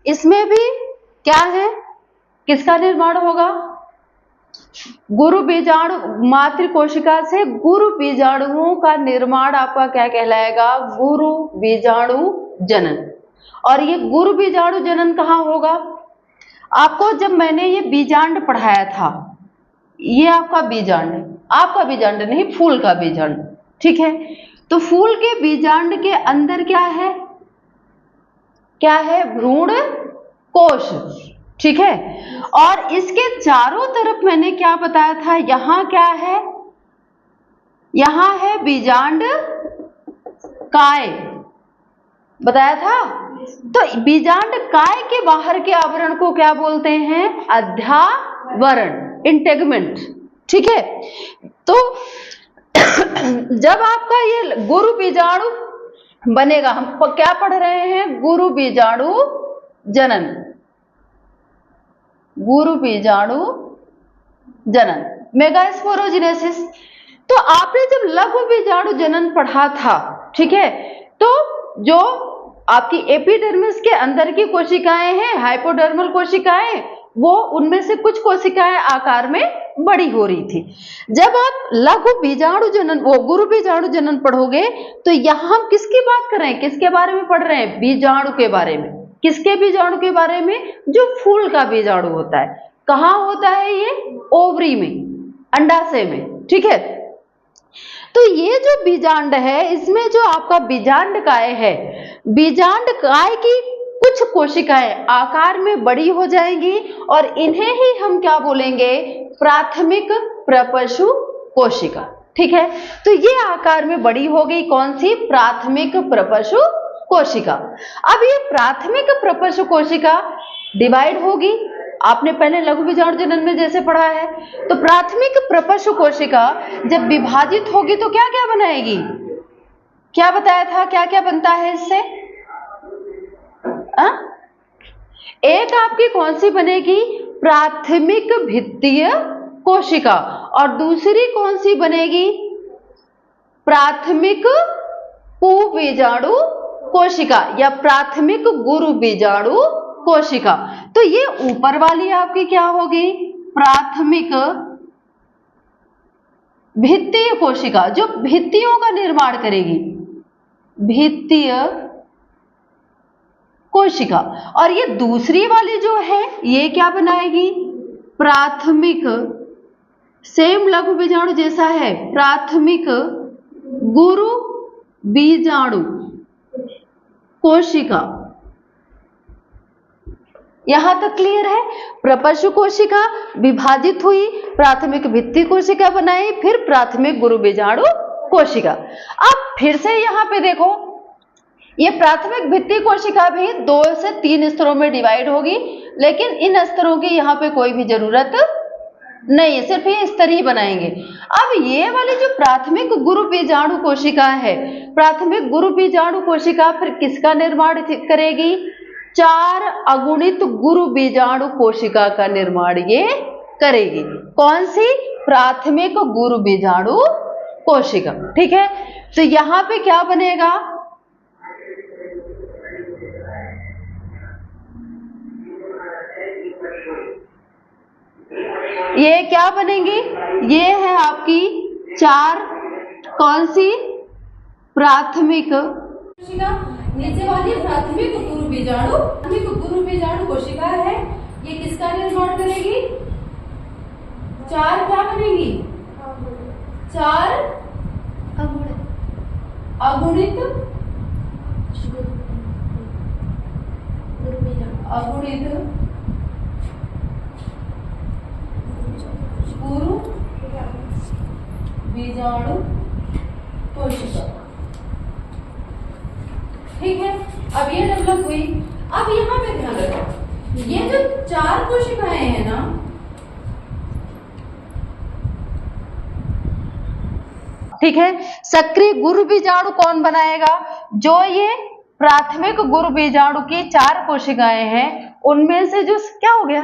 इसमें भी क्या है, किसका निर्माण होगा, गुरु बीजाणु, मातृ कोशिका से गुरु बीजाणुओं का निर्माण आपका क्या कहलाएगा, गुरु बीजाणु जनन। और ये गुरु बीजाणु जनन कहाँ होगा, आपको जब मैंने ये बीजांड पढ़ाया था, ये आपका बीजांड, आपका बीजांड नहीं, फूल का बीजांड, ठीक है। तो फूल के बीजांड के अंदर क्या है, क्या है, भ्रूण कोश, ठीक है। और इसके चारों तरफ मैंने क्या बताया था, यहां क्या है, यहां है बीजांड काय, बताया था। तो बीजांड काय के बाहर के आवरण को क्या बोलते हैं, अध्यावरण, इंटेगमेंट, ठीक है। तो जब आपका ये गुरु बीजाणु बनेगा, हम क्या पढ़ रहे हैं, गुरु बीजाणु जनन, गुरु बीजाणु जनन, मेगास्पोरोजेनेसिस। तो आपने जब लघु बीजाणु जनन पढ़ा था, ठीक है, तो जो आपकी एपिडर्मिस के अंदर की कोशिकाएं हैं, हाइपोडर्मल कोशिकाएं, वो उनमें से कुछ कोशिकाएं आकार में बड़ी हो रही थी। जब आप लघु बीजाणु जनन, वो गुरु बीजाणु जनन पढ़ोगे, तो यहां हम किसकी बात कर रहे हैं, किसके बारे में पढ़ रहे हैं, बीजाणु के बारे में। किसके बीजाणु के बारे में, जो फूल का बीजाणु होता है। कहाँ होता है ये, ओवरी में, अंडाशय में, ठीक है। तो ये जो बीजांड है, इसमें जो आपका बीजांड काय है, बीजांड काय की कुछ कोशिकाएं आकार में बड़ी हो जाएंगी और इन्हें ही हम क्या बोलेंगे, प्राथमिक प्रपशु कोशिका, ठीक है। तो ये आकार में बड़ी हो गई, कौन सी, प्राथमिक प्रपशु कोशिका। अब ये प्राथमिक प्रपशु कोशिका डिवाइड होगी, आपने पहले लघु बीजाणु जनन में जैसे पढ़ा है। तो प्राथमिक प्रपशु कोशिका जब विभाजित होगी तो क्या क्या बनाएगी, क्या बताया था, क्या क्या बनता है इससे, एक आपकी कौन सी बनेगी, प्राथमिक भित्तीय कोशिका, और दूसरी कौन सी बनेगी, प्राथमिक कुबीजाणु कोशिका या प्राथमिक गुरु बीजाणु कोशिका। तो ये ऊपर वाली आपकी क्या होगी, प्राथमिक भित्तीय कोशिका, जो भित्तियों का निर्माण करेगी, भित्तीय कोशिका। और ये दूसरी वाली जो है, ये क्या बनाएगी, प्राथमिक, सेम लघु बीजाणु जैसा है, प्राथमिक गुरु बीजाणु कोशिका। यहां तक क्लियर है। प्रपशु कोशिका विभाजित हुई, प्राथमिक भित्ति कोशिका बनाई, फिर प्राथमिक गुरु बीजाणु कोशिका। अब फिर से यहां पे देखो, ये प्राथमिक भित्ति कोशिका भी 2 से 3 स्तरों में डिवाइड होगी, लेकिन इन स्तरों की यहाँ पे कोई भी जरूरत नहीं है, सिर्फ ये स्तर ही बनाएंगे। अब ये वाली जो प्राथमिक गुरु बीजाणु कोशिका है, प्राथमिक गुरु बीजाणु कोशिका फिर किसका निर्माण करेगी, 4 अगुणित गुरु बीजाणु कोशिका का निर्माण ये करेगी। कौन सी, प्राथमिक गुरु बीजाणु कोशिका, ठीक है। तो यहां पे क्या बनेगा, ये क्या बनेंगी, ये है आपकी 4 कौन सी, प्राथमिक कोशिका, नीचे वाली प्राथमिक गुरु बीजाणु, प्राथमिक गुरु बीजाणु कोशिका है, ये किसका निर्माण करेगी, 4 क्या बनेगी, 4 अगुणित गुरु बीजाणु कोशिका, ठीक है। अब ये डेवलप हुई। अब यहाँ पे ध्यान रखो, ये जो 4 कोशिकाएं हैं ना, ठीक है, सक्रिय गुरु बीजाणु कौन बनाएगा, जो ये प्राथमिक गुरु बीजाणु की 4 कोशिकाएं हैं, उनमें से जो क्या हो गया,